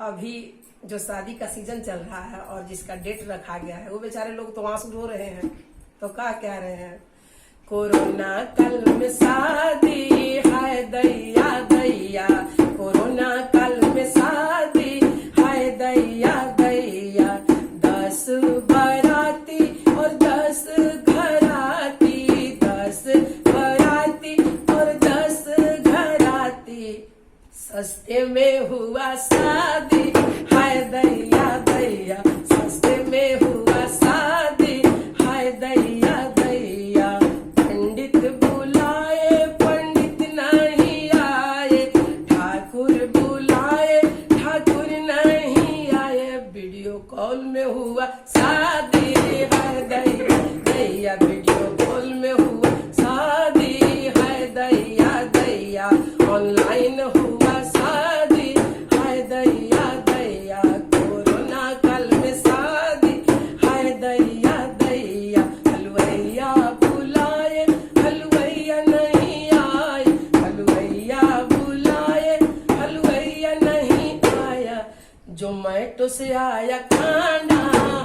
अभी जो शादी का सीजन चल रहा है और जिसका डेट रखा गया है वो बेचारे लोग तो आंसू रो रहे हैं। तो क्या कह रहे हैं, कोरोना काल में शादी हाय दैया दैया, कोरोना काल में शादी हाय दैया दैया, 10 बाराती और 10 घराती, 10 बाराती और 10 घराती, सस्ते में हुआ शादी हाय दैया दैया, सस्ते में हुआ शादी हाय दैया दैया, पंडित बुलाए पंडित नहीं आए, ठाकुर बुलाए ठाकुर नहीं आए, वीडियो कॉल में हुआ शादी हाय दैया दैया, वीडियो कॉल में हुआ शादी हाय दैया दैया, ऑनलाइन हुआ शादी हाय दैया दैया, कोरोना काल में शादी हाय दैया दैया, हलवैया बुलाए हलवैया नहीं आए, हलवैया बुलाए हलवैया नहीं आया, जोमैटो से आया खाना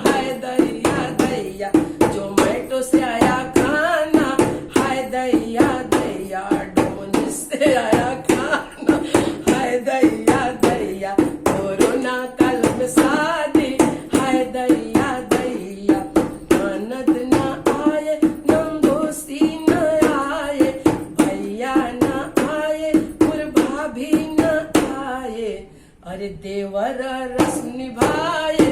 हाय दैया दैया, जोमैटो से आया खाना हाय दैया दैया, डोमिनोज से आया खाना हाय दैया दैया, कोरोना काल में शादी हाय दैया दैया, ननद न आए नंदोसी न आए, भैया न आए और भाभी न आए, अरे देवर रस निभाए